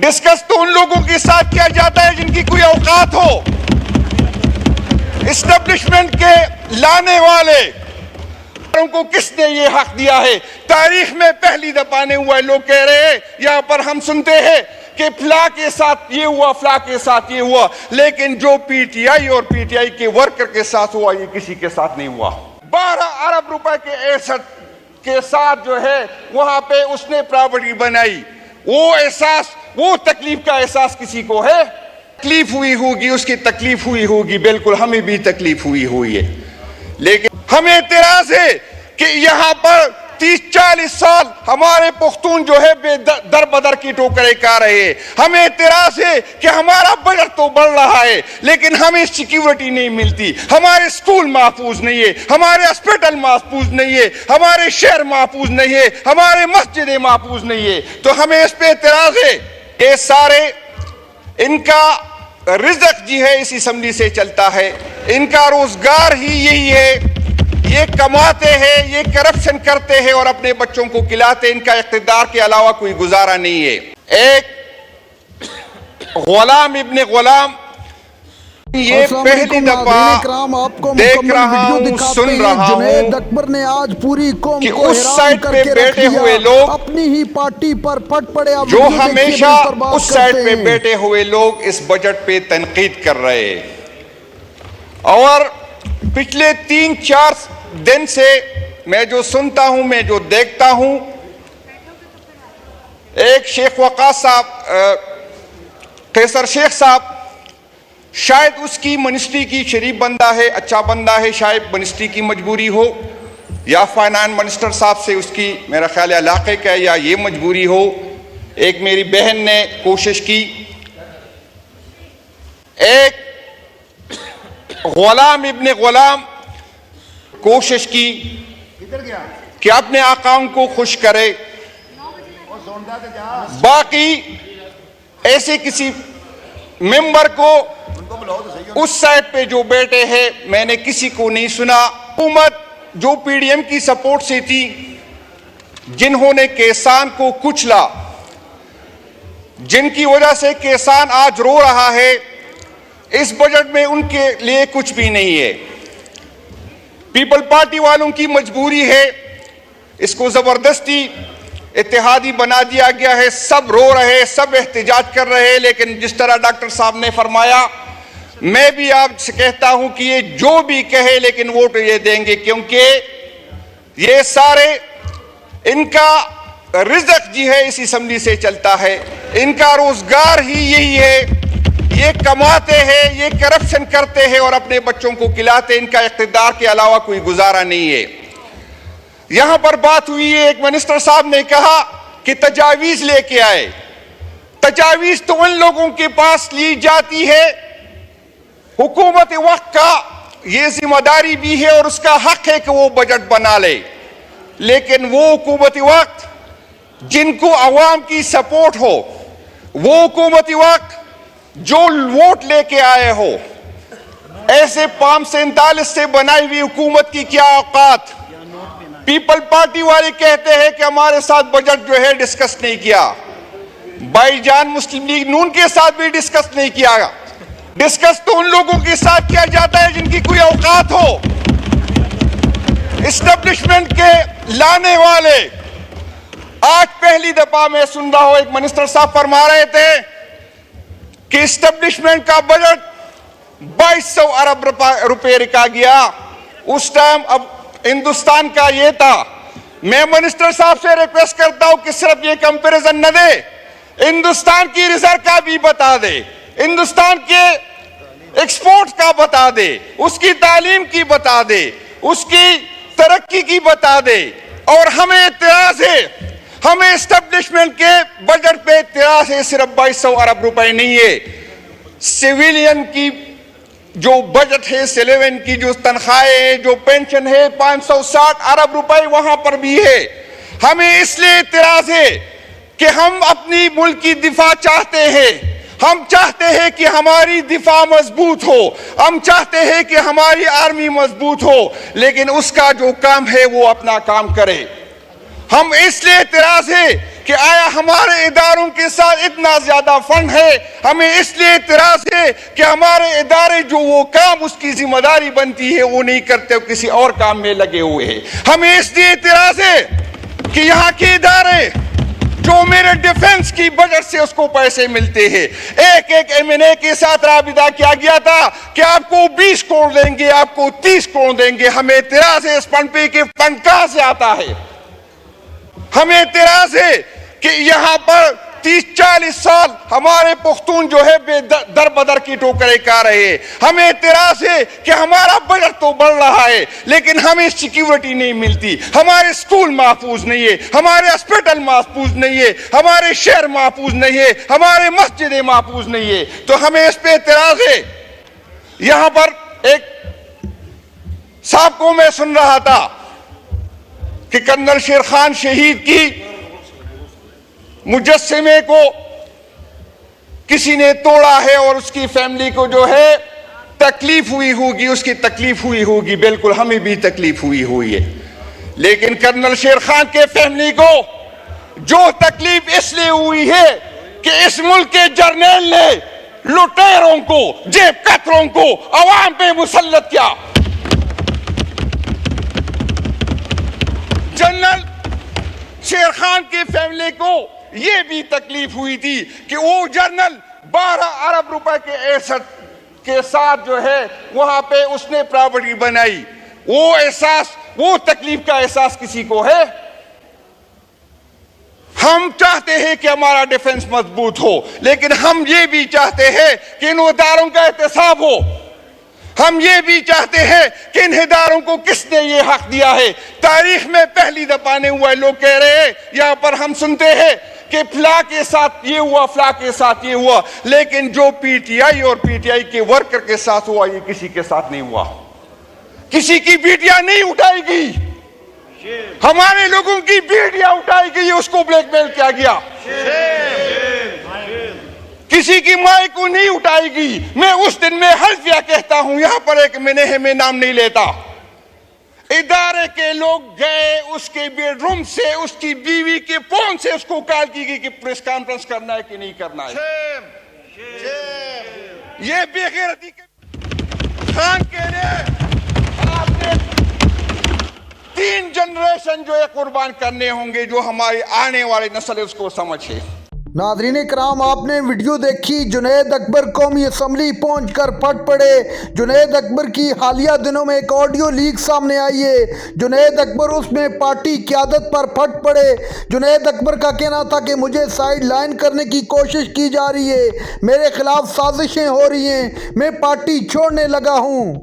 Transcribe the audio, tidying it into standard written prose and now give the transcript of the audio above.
Discuss تو ان لوگوں کے ساتھ کیا جاتا ہے جن کی کوئی اوقات ہو. اسٹیبلشمنٹ کے لانے والے کو کس نے یہ حق دیا ہے؟ تاریخ میں پہلی دفعہ نہیں ہوا ہے. لوگ کہہ رہے ہیں یہاں پر ہم سنتے ہیں کہ فلاں کے ساتھ یہ ہوا، فلاں کے ساتھ یہ ہوا، لیکن جو پی ٹی آئی اور پی ٹی آئی کے ورکر کے ساتھ ہوا یہ کسی کے ساتھ نہیں ہوا. 12 ارب روپے کے ایسٹ کے ساتھ جو ہے وہاں پہ اس نے پراپرٹی بنائی. وہ احساس، وہ تکلیف کا احساس کسی کو ہے؟ تکلیف ہوئی ہوگی، اس کی تکلیف ہوئی ہوگی، بالکل ہمیں بھی تکلیف ہوئی ہے. لیکن ہمیں اعتراض ہے کہ یہاں پر 30-40 سال ہمارے پختون جو ہے بے در بدر کی ٹوکریں کھا رہے ہیں. ہمیں اعتراض ہے کہ ہمارا بجٹ تو بڑھ رہا ہے لیکن ہمیں سیکیورٹی نہیں ملتی، ہمارے سکول محفوظ نہیں ہے، ہمارے ہسپتال محفوظ نہیں ہے، ہمارے شہر محفوظ نہیں ہے، ہمارے مسجدیں محفوظ نہیں ہے. تو ہمیں اس پہ اعتراض ہے. یہ سارے ان کا رزق جی ہے اس اسمبلی سے چلتا ہے، ان کا روزگار ہی یہی ہے. یہ کماتے ہیں، یہ کرپشن کرتے ہیں اور اپنے بچوں کو کھلاتے ہیں. ان کا اقتدار کے علاوہ کوئی گزارا نہیں ہے. ایک غلام ابن غلام، یہ پہلی دفعہ دیکھ رہا ہوں، سن رہا ہوں اکبر نے آج پوری قوم کہ کو اس سائٹ پہ بیٹھے ہوئے لوگ، اپنی ہی پارٹی پر پھٹ پڑے، جو ہمیشہ اس سائٹ پہ بیٹھے ہوئے لوگ اس بجٹ پہ تنقید کر رہے ہیں. اور پچھلے 3-4 دن سے میں جو سنتا ہوں، میں جو دیکھتا ہوں، ایک شیخ وقاص صاحب، قیصر شیخ صاحب، شاید اس کی منسٹری کی شریف بندہ ہے، اچھا بندہ ہے، شاید منسٹری کی مجبوری ہو، یا فائنانس منسٹر صاحب سے اس کی میرا خیال ہے علاقے کا ہے، یا یہ مجبوری ہو. ایک میری بہن نے کوشش کی، ایک غلام ابن غلام کوشش کی کہ اپنے آقاؤں کو خوش کرے. باقی ایسے کسی ممبر کو اس سائٹ پہ جو بیٹھے ہیں میں نے کسی کو نہیں سنا. حکومت جو پی ڈی ایم کی سپورٹ سے تھی، جنہوں نے کسان کو کچلا، جن کی وجہ سے کسان آج رو رہا ہے، اس بجٹ میں ان کے لیے کچھ بھی نہیں ہے. پیپل پارٹی والوں کی مجبوری ہے، اس کو زبردستی اتحادی بنا دیا گیا ہے. سب رو رہے، سب احتجاج کر رہے، لیکن جس طرح ڈاکٹر صاحب نے فرمایا، میں بھی آپ سے کہتا ہوں کہ یہ جو بھی کہے لیکن ووٹ یہ دیں گے، کیونکہ یہ سارے ان کا رزق جی ہے اس اسمبلی سے چلتا ہے. ان کا روزگار ہی یہی ہے. یہ کماتے ہیں، یہ کرپشن کرتے ہیں اور اپنے بچوں کو کھلاتے ہیں. ان کا اقتدار کے علاوہ کوئی گزارا نہیں ہے. یہاں پر بات ہوئی ہے، ایک منسٹر صاحب نے کہا کہ تجاویز لے کے آئے. تجاویز تو ان لوگوں کے پاس لی جاتی ہے. حکومت وقت کا یہ ذمہ داری بھی ہے اور اس کا حق ہے کہ وہ بجٹ بنا لے، لیکن وہ حکومت وقت جن کو عوام کی سپورٹ ہو، وہ حکومت وقت جو ووٹ لے کے آئے ہو، ایسے 547 سے بنائی ہوئی حکومت کی کیا اوقات؟ پیپل پارٹی والے کہتے ہیں کہ ہمارے ساتھ بجٹ جو ہے ڈسکس نہیں کیا. بھائی جان مسلم لیگ نون کے ساتھ بھی ڈسکس نہیں کیا. ڈسکس تو ان لوگوں کے ساتھ کیا جاتا ہے جن کی کوئی اوقات ہو. اسٹیبلشمنٹ کے لانے والے، آج پہلی دفعہ میں سن رہا ہوں، ایک منسٹر صاحب فرما رہے تھے کہ اسٹیبلشمنٹ کا بجٹ 2200 ارب روپے رکھا گیا. اس ٹائم اب ہندوستان کا یہ تھا. میں منسٹر صاحب سے ریکویسٹ کرتا ہوں کہ صرف یہ کمپیریزن نہ دے، ہندوستان کی ریزرو کا بھی بتا دے، ہندوستان کے ایکسپورٹ کا بتا دے، اس کی تعلیم کی بتا دے، اس کی ترقی کی بتا دے. اور ہمیں اعتراض ہے، ہمیں اسٹیبلشمنٹ کے بجٹ پہ اعتراض ہے. صرف 2200 ارب روپے نہیں ہے. سویلین کی جو بجٹ ہے، سیلیون کی جو تنخواہیں ہیں، جو پینشن ہے، 560 ارب روپے وہاں پر بھی ہے. ہمیں اس لیے اعتراض ہے کہ ہم اپنی ملک کی دفاع چاہتے ہیں. ہم چاہتے ہیں کہ ہماری دفاع مضبوط ہو، ہم چاہتے ہیں کہ ہماری آرمی مضبوط ہو، لیکن اس کا جو کام ہے وہ اپنا کام کرے. ہم اس لیے اعتراض ہے کہ آیا ہمارے اداروں کے ساتھ اتنا زیادہ فنڈ ہے؟ ہمیں اس لیے اعتراض ہے کہ ہمارے ادارے جو وہ کام اس کی ذمہ داری بنتی ہے وہ نہیں کرتے، وہ کسی اور کام میں لگے ہوئے ہیں۔ ہمیں اس لیے اعتراض ہے کہ یہاں کے ادارے جو میرے ڈیفنس کی بجٹ سے اس کو پیسے ملتے ہیں، ایک ایم این اے کے ساتھ رابطہ کیا گیا تھا کہ آپ کو 20 کروڑ دیں گے، آپ کو 30 کروڑ دیں گے۔ ہمیں اعتراض ہے اس فنڈ پہ کہ فنڈ کہاں سے آتا ہے۔ ہمیں اعتراض ہے کہ یہاں پر 30-40 سال ہمارے پختون جو ہے بے در بدر کی ٹوکرے کھا رہے ہیں۔ ہمیں اعتراض ہے کہ ہمارا بجٹ تو بڑھ رہا ہے لیکن ہمیں سیکیورٹی نہیں ملتی، ہمارے سکول محفوظ نہیں ہے، ہمارے ہسپتال محفوظ نہیں ہے، ہمارے شہر محفوظ نہیں ہے، ہمارے مسجدیں محفوظ نہیں ہے۔ تو ہمیں اس پہ اعتراض ہے۔ یہاں پر ایک صاحب کو میں سن رہا تھا کہ کرنل شیر خان شہید کی مجسمے کو کسی نے توڑا ہے اور اس کی فیملی کو جو ہے تکلیف ہوئی ہوگی، اس کی تکلیف ہوئی ہوگی۔ بالکل ہمیں بھی تکلیف ہوئی ہے، لیکن کرنل شیر خان کے فیملی کو جو تکلیف اس لیے ہوئی ہے کہ اس ملک کے جرنیل نے لٹیروں کو، جیب کتروں کو عوام پہ مسلط کیا۔ جنرل شیر خان کی فیملی کو یہ بھی تکلیف ہوئی تھی کہ وہ جنرل 12 ارب روپے کے ایسٹ کے ساتھ جو ہے وہاں پہ اس نے پراپرٹی بنائی۔ وہ احساس، وہ تکلیف کا احساس کسی کو ہے؟ ہم چاہتے ہیں کہ ہمارا ڈیفنس مضبوط ہو، لیکن ہم یہ بھی چاہتے ہیں کہ ان اداروں کا احتساب ہو۔ ہم یہ بھی چاہتے ہیں کہ ان اداروں کو کس نے یہ حق دیا ہے۔ تاریخ میں پہلی دفعہ نہیں ہوا ہے۔ لوگ کہہ رہے ہیں، یہاں پر ہم سنتے ہیں کہ فلاں کے ساتھ یہ ہوا، فلاں کے ساتھ یہ ہوا، لیکن جو پی ٹی آئی اور پی ٹی آئی کے ورکر کے ساتھ ہوا یہ کسی کے ساتھ نہیں ہوا۔ کسی کی بیٹیاں نہیں اٹھائی گئی، ہمارے لوگوں کی بیٹیاں اٹھائی گئی، اس کو بلیک میل کیا گیا۔ کسی کی ماں کو نہیں اٹھائی گئی۔ میں اس دن میں حلفیہ کہتا ہوں، یہاں پر ایک میں نام نہیں لیتا، ادارے کے لوگ گئے اس کے بیڈ روم سے، اس کی بیوی کے فون سے اس کو کال کی گئی کہ پریس کانفرنس کرنا ہے کہ نہیں کرنا ہے۔ یہ بے غیرتی کے خان کہہ رہے آپ نے 3 جنریشن جو ہے قربان کرنے ہوں گے، جو ہماری آنے والی نسل ہے اس کو سمجھے۔ ناظرین کرام، آپ نے ویڈیو دیکھی، جنید اکبر قومی اسمبلی پہنچ کر پھٹ پڑے۔ جنید اکبر کی حالیہ دنوں میں ایک آڈیو لیک سامنے آئی ہے۔ جنید اکبر اس میں پارٹی قیادت پر پھٹ پڑے۔ جنید اکبر کا کہنا تھا کہ مجھے سائیڈ لائن کرنے کی کوشش کی جا رہی ہے، میرے خلاف سازشیں ہو رہی ہیں، میں پارٹی چھوڑنے لگا ہوں۔